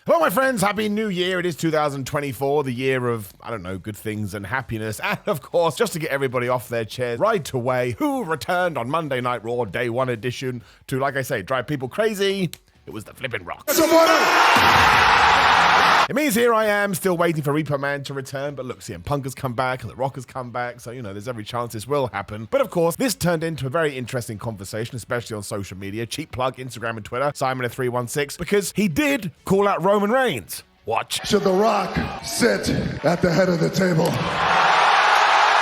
Hello, my friends. Happy New Year. It is 2024, the year of, I don't know, good things and happiness. And, of course, just to get everybody off their chairs right away, who returned on Monday Night Raw, Day 1 edition, to, like I say, drive people crazy? It was the flipping Rock. It means here I am, still waiting for Repo Man to return, but look, CM Punk has come back, and The Rock has come back, so, there's every chance this will happen. But, of course, this turned into a very interesting conversation, especially on social media. Cheap plug, Instagram and Twitter, Simon316, because he did call out Roman Reigns. Watch. Should The Rock sit at the head of the table?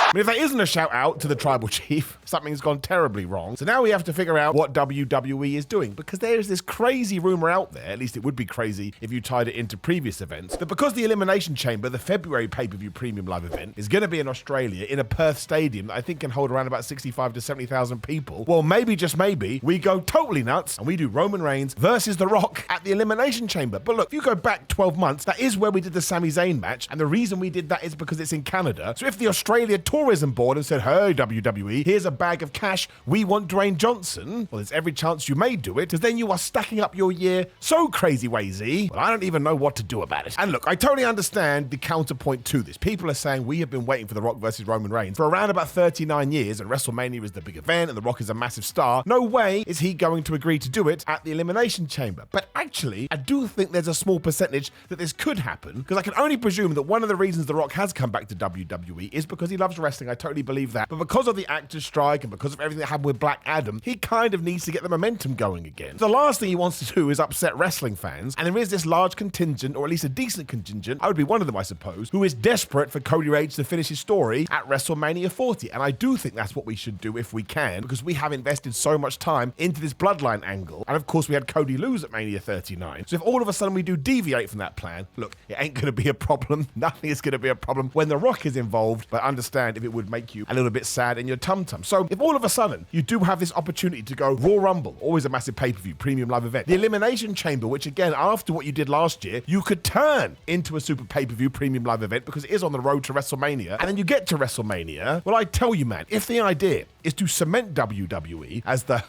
I mean, if that isn't a shout out to the tribal chief, something's gone terribly wrong. So now we have to figure out what WWE is doing, because there is this crazy rumor out there, at least it would be crazy if you tied it into previous events, that because the Elimination Chamber, the February pay-per-view premium live event, is going to be in Australia in a Perth stadium that I think can hold around about 65 to 70,000 people, well, maybe, just maybe, we go totally nuts and we do Roman Reigns versus The Rock at the Elimination Chamber. But look, if you go back 12 months, that is where we did the Sami Zayn match, and the reason we did that is because it's in Canada. So if the Australia Tourism Board and said, hey, WWE, here's a bag of cash, we want Dwayne Johnson, well, there's every chance you may do it, because then you are stacking up your year so crazy wazy, well, I don't even know what to do about it. And look, I totally understand the counterpoint to this. People are saying we have been waiting for The Rock versus Roman Reigns for around about 39 years, and WrestleMania is the big event, and The Rock is a massive star. No way is he going to agree to do it at the Elimination Chamber. But actually, I do think there's a small percentage that this could happen, because I can only presume that one of the reasons The Rock has come back to WWE is because he loves wrestling. I totally believe that. But because of the actors' strike and because of everything that happened with Black Adam, he kind of needs to get the momentum going again. The last thing he wants to do is upset wrestling fans, and there is this large contingent, or at least a decent contingent, I would be one of them, I suppose, who is desperate for Cody Rhodes to finish his story at WrestleMania 40. And I do think that's what we should do if we can, because we have invested so much time into this bloodline angle. And of course, we had Cody lose at Mania 39. So if all of a sudden we do deviate from that plan, look, it ain't going to be a problem. Nothing is going to be a problem when The Rock is involved, but understand if it would make you a little bit sad in your tum-tum. So if all of a sudden you do have this opportunity to go Raw Rumble, always a massive pay-per-view, premium live event, the Elimination Chamber, which again, after what you did last year, you could turn into a super pay-per-view premium live event because it is on the road to WrestleMania, and then you get to WrestleMania, well, I tell you, man, if the idea is to cement WWE as the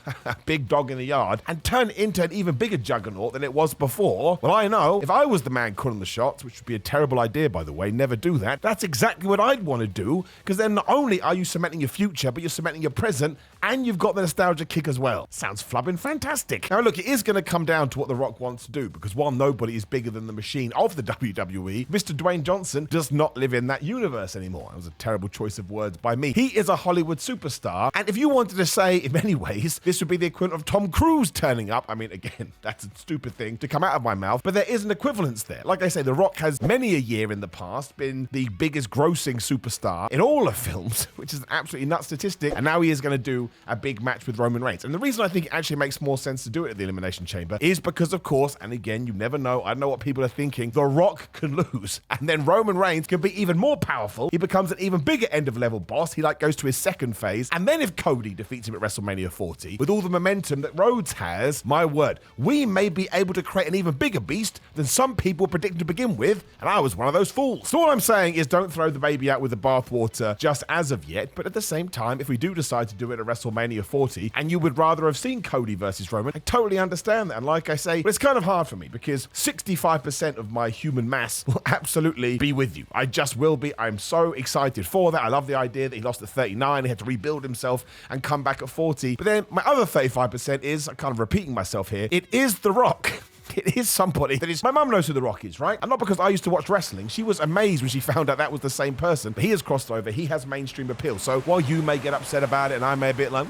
big dog in the yard and turn it into an even bigger juggernaut than it was before, well, I know if I was the man calling the shots, which would be a terrible idea, by the way, never do that, that's exactly what I'd want to do, because then not only are you cementing your future, but you're cementing your present, and you've got the nostalgia kick as well. Sounds flubbing fantastic. Now, look, it is going to come down to what The Rock wants to do, because while nobody is bigger than the machine of the WWE, Mr. Dwayne Johnson does not live in that universe anymore. That was a terrible choice of words by me. He is a Hollywood superstar, and if you wanted to say, in many ways, this would be the equivalent of Tom Cruise turning up, I mean, again, that's a stupid thing to come out of my mouth, but there is an equivalence there. Like I say, The Rock has many a year in the past been the biggest grossing superstar in all of films, which is an absolutely nuts statistic, and now he is going to do a big match with Roman Reigns. And the reason I think it actually makes more sense to do it at the Elimination Chamber is because, of course, and again, you never know, I know what people are thinking, The Rock can lose, and then Roman Reigns can be even more powerful. He becomes an even bigger end-of-level boss. He goes to his second phase, and then if Cody defeats him at WrestleMania 40, with all the momentum that Rhodes has, my word, we may be able to create an even bigger beast than some people predicted to begin with, and I was one of those fools. So all I'm saying is don't throw the baby out with the bathwater just as of yet, but at the same time, if we do decide to do it at WrestleMania 40, and you would rather have seen Cody versus Roman, I totally understand that. And like I say, but it's kind of hard for me because 65% of my human mass will absolutely be with you. I just will be. I'm so excited for that. I love the idea that he lost at 39, he had to rebuild himself and come back at 40. But then my other 35% is, I'm kind of repeating myself here, it is The Rock. It is somebody that is... My mum knows who The Rock is, right? And not because I used to watch wrestling. She was amazed when she found out that was the same person. But he has crossed over. He has mainstream appeal. So while you may get upset about it and I may be like...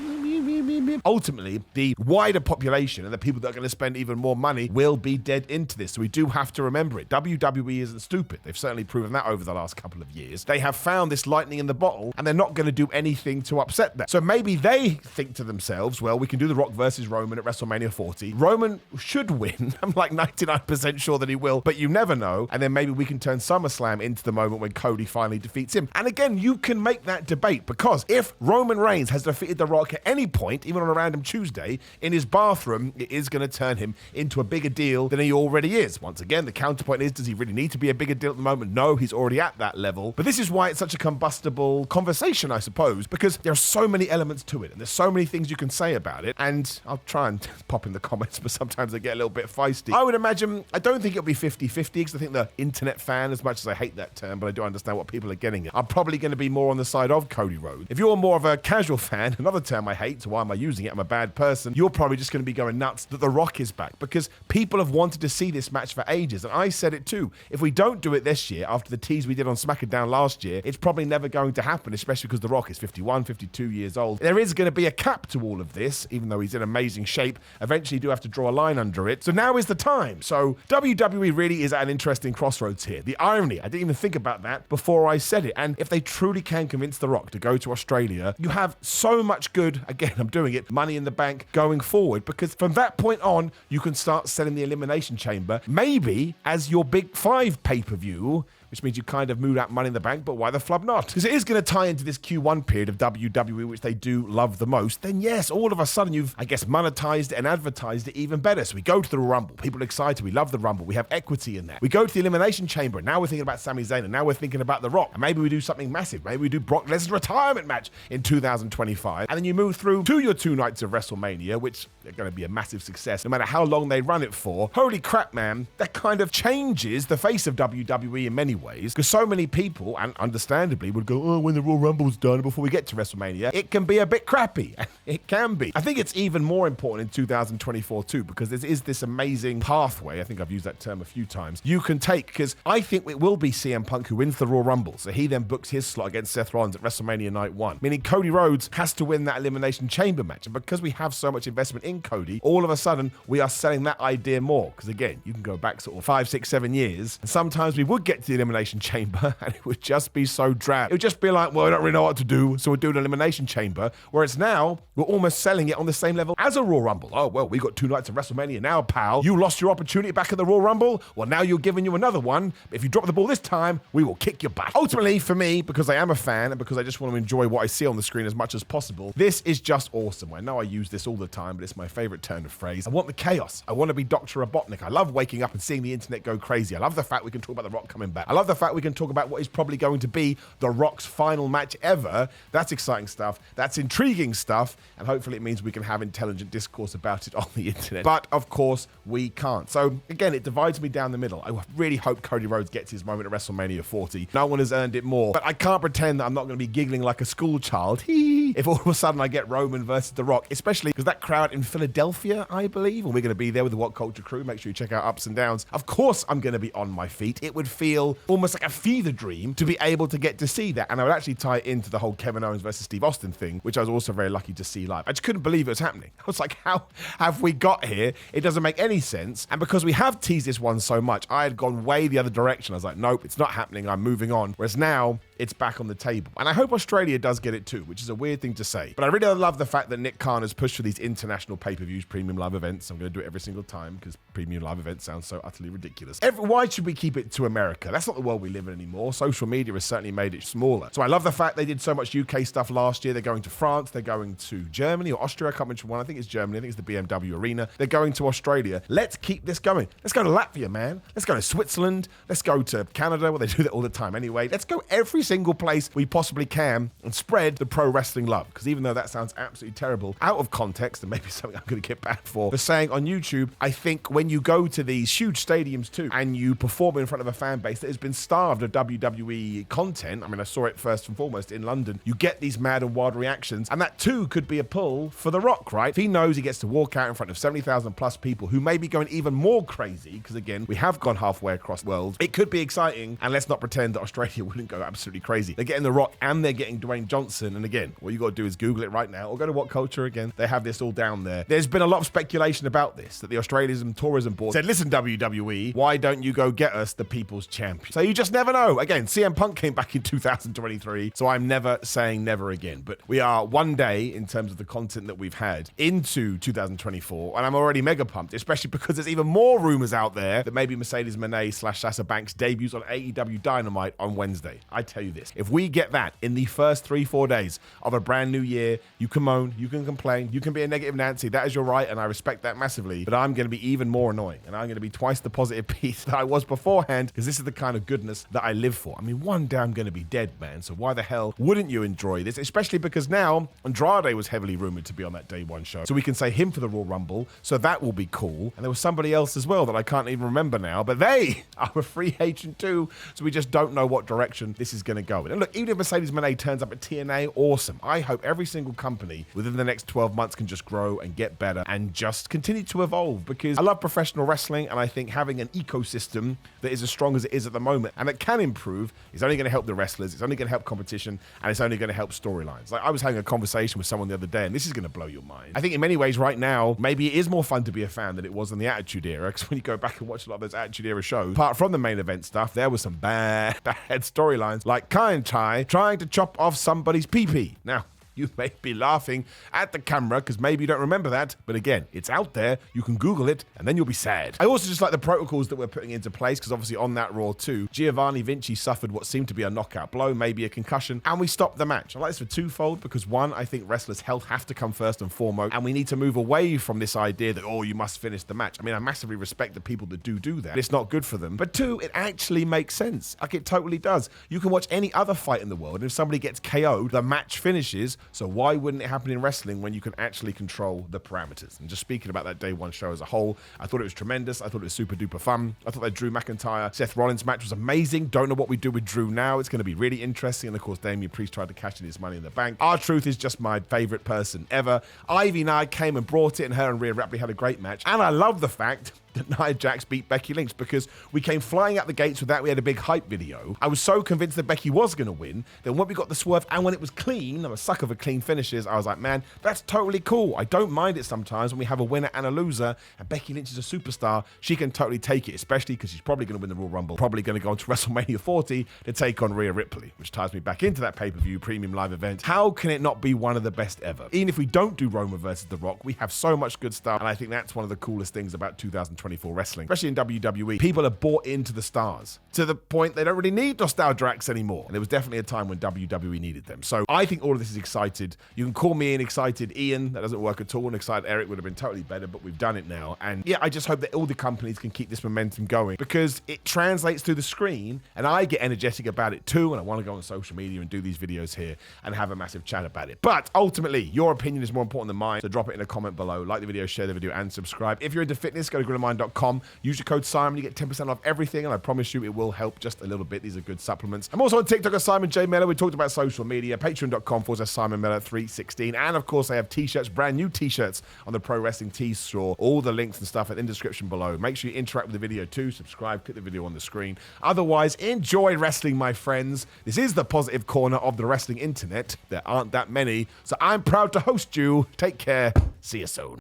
ultimately, the wider population and the people that are going to spend even more money will be dead into this. So we do have to remember it. WWE isn't stupid. They've certainly proven that over the last couple of years. They have found this lightning in the bottle and they're not going to do anything to upset that. So maybe they think to themselves, well, we can do The Rock versus Roman at WrestleMania 40. Roman should win. I'm like 99% sure that he will, but you never know. And then maybe we can turn SummerSlam into the moment when Cody finally defeats him. And again, you can make that debate because if Roman Reigns has defeated The Rock at any point, point, even on a random Tuesday, in his bathroom, it is going to turn him into a bigger deal than he already is. Once again, the counterpoint is, does he really need to be a bigger deal at the moment? No, he's already at that level. But this is why it's such a combustible conversation, I suppose, because there are so many elements to it, and there's so many things you can say about it, and I'll try and pop in the comments, but sometimes I get a little bit feisty. I would imagine, I don't think it'll be 50-50, because I think the internet fan, as much as I hate that term, but I do understand what people are getting at, I'm probably going to be more on the side of Cody Rhodes. If you're more of a casual fan, another term I hate, so why am I using it? I'm a bad person. You're probably just going to be going nuts that The Rock is back, because people have wanted to see this match for ages, and I said it too. If we don't do it this year, after the tease we did on SmackDown last year, it's probably never going to happen, especially because The Rock is 51, 52 years old. There is going to be a cap to all of this, even though he's in amazing shape. Eventually, you do have to draw a line under it. So now is the time. So WWE really is at an interesting crossroads here. The irony, I didn't even think about that before I said it. And if they truly can convince The Rock to go to Australia, you have so much good, again, I'm doing it, money in the bank going forward, because from that point on, you can start selling the Elimination Chamber, maybe as your big 5 pay-per-view, which means you kind of moved out Money in the Bank, but why the flub not? Because it is going to tie into this Q1 period of WWE, which they do love the most. Then yes, all of a sudden you've, I guess, monetized it and advertised it even better. So we go to the Rumble. People are excited. We love the Rumble. We have equity in that. We go to the Elimination Chamber. And now we're thinking about Sami Zayn. And now we're thinking about The Rock. And maybe we do something massive. Maybe we do Brock Lesnar's retirement match in 2025. And then you move through to your 2 nights of WrestleMania, which are going to be a massive success, no matter how long they run it for. Holy crap, man. That kind of changes the face of WWE in many ways, because so many people, and understandably, would go, oh, when the Royal Rumble's done, before we get to WrestleMania, it can be a bit crappy. It can be. I think it's even more important in 2024 too, because there is this amazing pathway, I think I've used that term a few times, you can take, because I think it will be CM Punk who wins the Royal Rumble, so he then books his slot against Seth Rollins at WrestleMania Night 1, meaning Cody Rhodes has to win that Elimination Chamber match, and because we have so much investment in Cody, all of a sudden, we are selling that idea more, because again, you can go back sort of 5, 6, 7 years, and sometimes we would get to the Elimination Chamber and it would just be so drab. It would just be like, well, I don't really know what to do, so we'll do an Elimination Chamber. Whereas now, we're almost selling it on the same level as a Royal Rumble. Oh, well, we got 2 nights of WrestleMania now, pal. You lost your opportunity back at the Royal Rumble. Well, now you're giving you another one. If you drop the ball this time, we will kick your butt. Ultimately, for me, because I am a fan and because I just want to enjoy what I see on the screen as much as possible, this is just awesome. I know I use this all the time, but it's my favorite turn of phrase. I want the chaos. I want to be Dr. Robotnik. I love waking up and seeing the internet go crazy. I love the fact we can talk about The Rock coming back. I love the fact we can talk about what is probably going to be The Rock's final match ever. That's exciting stuff. That's intriguing stuff. And hopefully it means we can have intelligent discourse about it on the internet. But of course, we can't. So again, it divides me down the middle. I really hope Cody Rhodes gets his moment at WrestleMania 40. No one has earned it more. But I can't pretend that I'm not going to be giggling like a school child. If all of a sudden I get Roman versus The Rock, especially because that crowd in Philadelphia, I believe, and we're going to be there with the What Culture crew. Make sure you check out Ups and Downs. Of course, I'm going to be on my feet. It would feel almost like a fever dream to be able to get to see that. And I would actually tie it into the whole Kevin Owens versus Steve Austin thing, which I was also very lucky to see live. I just couldn't believe it was happening. I was like, how have we got here? It doesn't make any sense. And because we have teased this one so much, I had gone way the other direction. I was like, nope, it's not happening. I'm moving on. Whereas now, it's back on the table. And I hope Australia does get it too, which is a weird thing to say. But I really love the fact that Nick Khan has pushed for these international pay-per-views, premium live events. I'm going to do it every single time because premium live events sound so utterly ridiculous. Why should we keep it to America? That's not the world we live in anymore. Social media has certainly made it smaller. So I love the fact they did so much UK stuff last year. They're going to France. They're going to Germany or Austria. I can't mention one. I think it's Germany. I think it's the BMW Arena. They're going to Australia. Let's keep this going. Let's go to Latvia, man. Let's go to Switzerland. Let's go to Canada. Well, they do that all the time anyway. Let's go every single place we possibly can and spread the pro wrestling love. Because even though that sounds absolutely terrible, out of context, and maybe something I'm going to get banned for saying on YouTube, I think when you go to these huge stadiums too, and you perform in front of a fan base that has been starved of WWE content, I mean, I saw it first and foremost in London, you get these mad and wild reactions, and that too could be a pull for The Rock, right? If he knows he gets to walk out in front of 70,000 plus people who may be going even more crazy, because again, we have gone halfway across the world, it could be exciting, and let's not pretend that Australia wouldn't go absolutely crazy. They're getting The Rock and they're getting Dwayne Johnson, and again, what you got to do is Google it right now, or go to What Culture again. They have this all down there. There's been a lot of speculation about this, that the Australian Tourism Board said, listen, WWE, why don't you go get us the People's Champion? So you just never know. Again, CM Punk came back in 2023, so I'm never saying never again. But we are one day, in terms of the content that we've had, into 2024, and I'm already mega pumped, especially because there's even more rumors out there that maybe Mercedes Moné / Sasha Banks debuts on AEW Dynamite on Wednesday. I tell you this, if we get that in the first 3-4 days of a brand new year, you can moan, you can complain, you can be a negative Nancy, that is your right, and I respect that massively, but I'm going to be even more annoying, and I'm going to be twice the positive piece that I was beforehand, because this is the kind of goodness that I live for. I mean, one day I'm going to be dead, man, so why the hell wouldn't you enjoy this? Especially because now Andrade was heavily rumored to be on that day one show, so we can say him for the Royal Rumble, so that will be cool. And there was somebody else as well that I can't even remember now, but they are a free agent too, so we just don't know what direction this is going to go in. And look, even if Mercedes Moné turns up at TNA, awesome. I hope every single company within the next 12 months can just grow and get better and just continue to evolve, because I love professional wrestling, and I think having an ecosystem that is as strong as it is at the moment and that can improve is only going to help the wrestlers, it's only going to help competition, and it's only going to help storylines. Like, I was having a conversation with someone the other day, and this is going to blow your mind. I think in many ways right now, maybe it is more fun to be a fan than it was in the Attitude Era, because when you go back and watch a lot of those Attitude Era shows, apart from the main event stuff, there was some bad storylines, like Kai Tai trying to chop off somebody's pee-pee. Now, you may be laughing at the camera because maybe you don't remember that, but again, it's out there. You can Google it, and then you'll be sad. I also just like the protocols that we're putting into place, because obviously on that Raw too, Giovanni Vinci suffered what seemed to be a knockout blow, maybe a concussion, and we stopped the match. I like this for twofold, because one, I think wrestlers' health have to come first and foremost, and we need to move away from this idea that, oh, you must finish the match. I mean, I massively respect the people that do that, but it's not good for them. But two, it actually makes sense. Like, it totally does. You can watch any other fight in the world, and if somebody gets KO'd, the match finishes, so why wouldn't it happen in wrestling when you can actually control the parameters? And just speaking about that day one show as a whole, I thought it was tremendous. I thought it was super duper fun. I thought that Drew McIntyre Seth Rollins match was amazing. Don't know what we do with Drew now. It's going to be really interesting. And of course, Damian Priest tried to cash in his Money in the Bank. R-Truth is just my favorite person ever. Ivy Nye came and brought it, and her and Rhea Ripley had a great match. And I love the fact that Nia Jax beat Becky Lynch, because we came flying out the gates with that. We had a big hype video. I was so convinced that Becky was going to win. Then when we got the swerve and when it was clean, I'm a sucker for clean finishes, I was like, man, that's totally cool. I don't mind it sometimes when we have a winner and a loser, and Becky Lynch is a superstar. She can totally take it, especially because she's probably going to win the Royal Rumble, probably going to go on to WrestleMania 40 to take on Rhea Ripley, which ties me back into that pay-per-view premium live event. How can it not be one of the best ever? Even if we don't do Roman versus The Rock, we have so much good stuff, and I think that's one of the coolest things about 2024 wrestling, especially in WWE. People are bought into the stars to the point they don't really need nostalgia acts anymore. And there was definitely a time when WWE needed them. So I think all of this is excited. You can call me an excited Ian. That doesn't work at all. An excited Eric would have been totally better, but we've done it now. And yeah, I just hope that all the companies can keep this momentum going, because it translates through the screen, and I get energetic about it too. And I want to go on social media and do these videos here and have a massive chat about it. But ultimately, your opinion is more important than mine. So drop it in a comment below. Like the video, share the video, and subscribe. If you're into fitness, go to grillandmind.com. Use your code Simon, you get 10% off everything, and I promise you it will help just a little bit. These are good supplements. I'm also on TikTok as Simon J. Miller. We talked about social media, patreon.com/Simon Miller 316. And of course, I have t-shirts, brand new t-shirts on the Pro Wrestling Tees store. All the links and stuff in the description below. Make sure you interact with the video too. Subscribe, click the video on the screen. Otherwise, enjoy wrestling, my friends. This is the positive corner of the wrestling internet. There aren't that many, so I'm proud to host you. Take care. See you soon.